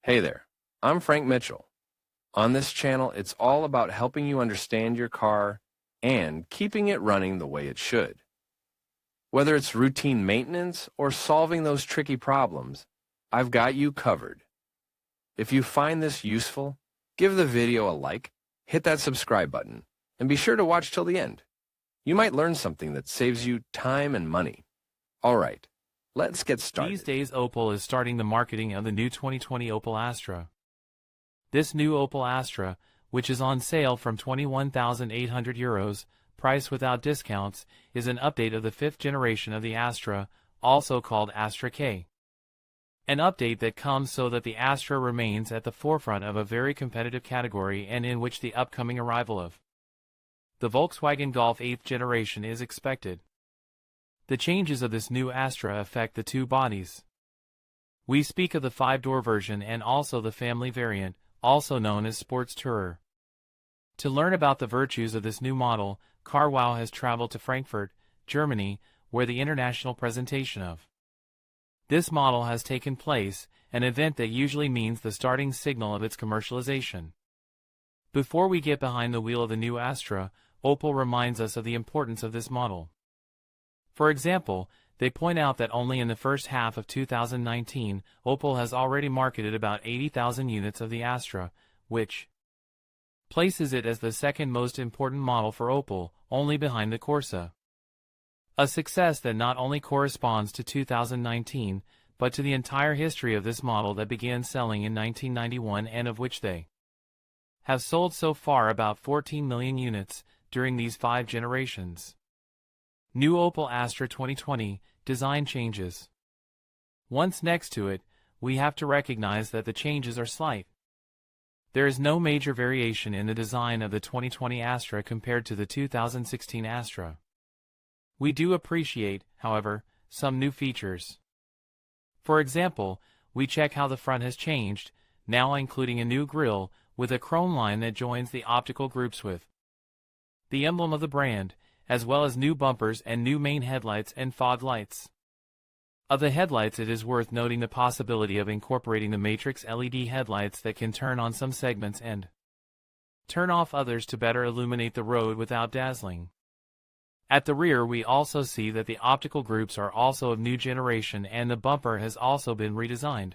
Hey there, I'm Frank Mitchell. On this channel, it's all about helping you understand your car and keeping it running the way it should. Whether it's routine maintenance or solving those tricky problems, I've got you covered. If you find this useful, give the video a like, hit that subscribe button, and be sure to watch till the end. You might learn something that saves you time and money. All right, let's get started. These days Opel is starting the marketing of the new 2020 Opel Astra. This new Opel Astra, which is on sale from €21,800, price without discounts, is an update of the fifth generation of the Astra, also called Astra K. An update that comes so that the Astra remains at the forefront of a very competitive category and in which the upcoming arrival of the Volkswagen Golf 8th generation is expected. The changes of this new Astra affect the two bodies. We speak of the 5-door version and also the family variant, also known as Sports Tourer. To learn about the virtues of this new model, CarWow has traveled to Frankfurt, Germany, where the international presentation of this model has taken place, an event that usually means the starting signal of its commercialization. Before we get behind the wheel of the new Astra, Opel reminds us of the importance of this model. For example, they point out that only in the first half of 2019, Opel has already marketed about 80,000 units of the Astra, which places it as the second most important model for Opel, only behind the Corsa. A success that not only corresponds to 2019, but to the entire history of this model that began selling in 1991 and of which they have sold so far about 14 million units during these 5 generations. New Opel Astra 2020, design changes. Once next to it, we have to recognize that the changes are slight. There is no major variation in the design of the 2020 Astra compared to the 2016 Astra. We do appreciate, however, some new features. For example, we check how the front has changed, now including a new grille, with a chrome line that joins the optical groups with the emblem of the brand, as well as new bumpers and new main headlights and fog lights. Of the headlights, it is worth noting the possibility of incorporating the matrix LED headlights that can turn on some segments and turn off others to better illuminate the road without dazzling. At the rear, we also see that the optical groups are also of new generation and the bumper has also been redesigned.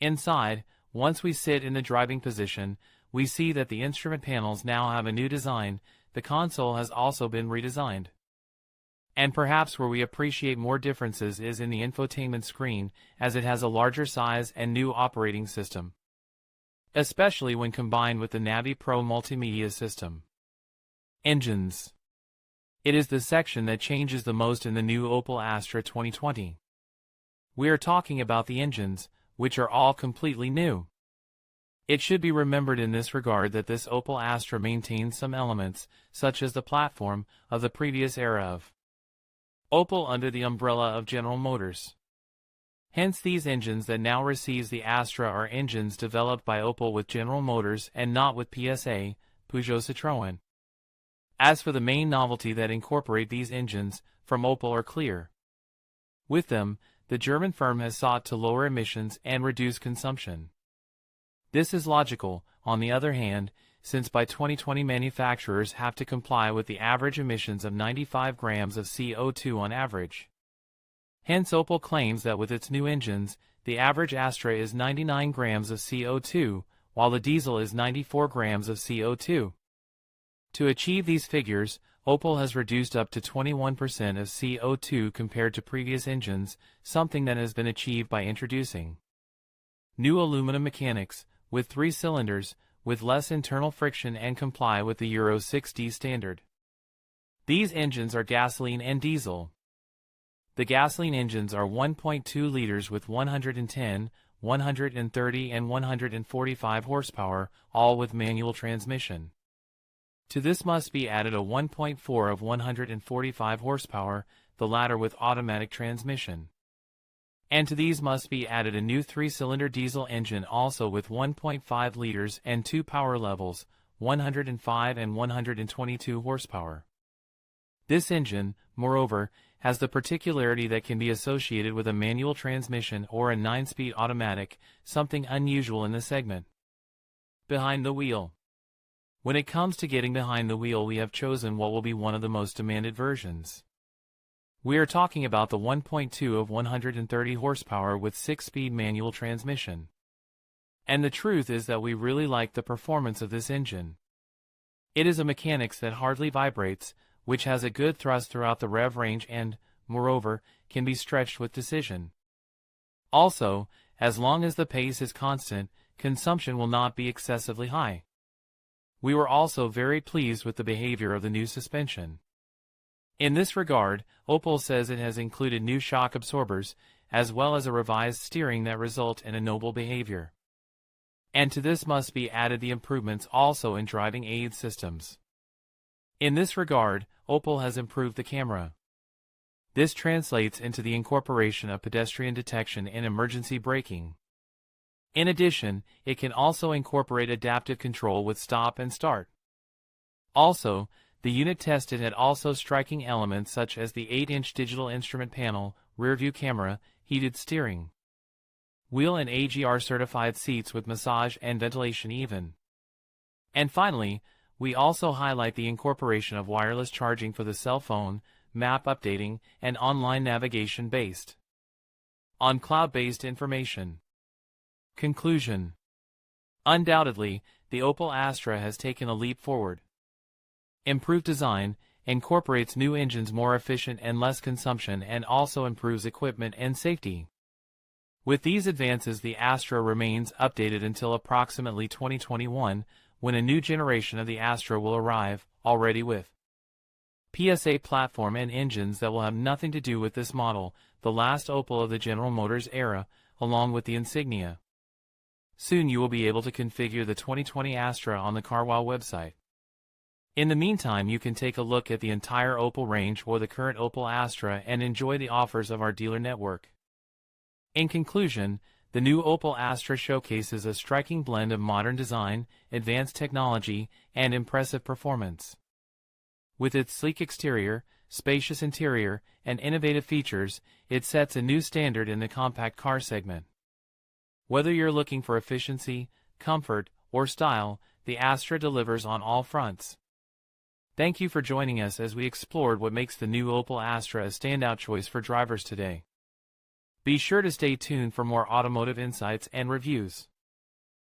Inside, once we sit in the driving position, we see that the instrument panels now have a new design. The console has also been redesigned. And perhaps where we appreciate more differences is in the infotainment screen, as it has a larger size and new operating system, especially when combined with the Navi Pro multimedia system. Engines. It is the section that changes the most in the new Opel Astra 2020. We are talking about the engines, which are all completely new. It should be remembered in this regard that this Opel Astra maintains some elements, such as the platform, of the previous era of Opel under the umbrella of General Motors. Hence these engines that now receives the Astra are engines developed by Opel with General Motors and not with PSA, Peugeot Citroën. As for the main novelty that incorporate these engines, from Opel are clear. With them, the German firm has sought to lower emissions and reduce consumption. This is logical, on the other hand, since by 2020 manufacturers have to comply with the average emissions of 95 grams of CO2 on average. Hence Opel claims that with its new engines, the average Astra is 99 grams of CO2, while the diesel is 94 grams of CO2. To achieve these figures, Opel has reduced up to 21% of CO2 compared to previous engines, something that has been achieved by introducing new aluminum mechanics, with 3 cylinders, with less internal friction and comply with the Euro 6D standard. These engines are gasoline and diesel. The gasoline engines are 1.2 liters with 110, 130 and 145 horsepower, all with manual transmission. To this must be added a 1.4 of 145 horsepower, the latter with automatic transmission. And to these must be added a new 3-cylinder diesel engine also with 1.5 liters and 2 power levels, 105 and 122 horsepower. This engine, moreover, has the particularity that can be associated with a manual transmission or a 9-speed automatic, something unusual in the segment. Behind the wheel. When it comes to getting behind the wheel, we have chosen what will be one of the most demanded versions. We are talking about the 1.2 of 130 horsepower with 6-speed manual transmission. And the truth is that we really like the performance of this engine. It is a mechanics that hardly vibrates, which has a good thrust throughout the rev range and, moreover, can be stretched with precision. Also, as long as the pace is constant, consumption will not be excessively high. We were also very pleased with the behavior of the new suspension. In this regard, Opel says it has included new shock absorbers, as well as a revised steering that result in a noble behavior. And to this must be added the improvements also in driving aid systems. In this regard, Opel has improved the camera. This translates into the incorporation of pedestrian detection and emergency braking. In addition, it can also incorporate adaptive control with stop and start. Also, the unit tested had also striking elements such as the 8-inch digital instrument panel, rear-view camera, heated steering, wheel and AGR certified seats with massage and ventilation even. And finally, we also highlight the incorporation of wireless charging for the cell phone, map updating, and online navigation based on cloud-based information. Conclusion. Undoubtedly, the Opel Astra has taken a leap forward. Improved design, incorporates new engines more efficient and less consumption, and also improves equipment and safety. With these advances, the Astra remains updated until approximately 2021, when a new generation of the Astra will arrive, already with PSA platform and engines that will have nothing to do with this model, the last Opel of the General Motors era, along with the insignia. Soon you will be able to configure the 2020 Astra on the CarWow website. In the meantime, you can take a look at the entire Opel range or the current Opel Astra and enjoy the offers of our dealer network. In conclusion, the new Opel Astra showcases a striking blend of modern design, advanced technology, and impressive performance. With its sleek exterior, spacious interior, and innovative features, it sets a new standard in the compact car segment. Whether you're looking for efficiency, comfort, or style, the Astra delivers on all fronts. Thank you for joining us as we explored what makes the new Opel Astra a standout choice for drivers today. Be sure to stay tuned for more automotive insights and reviews.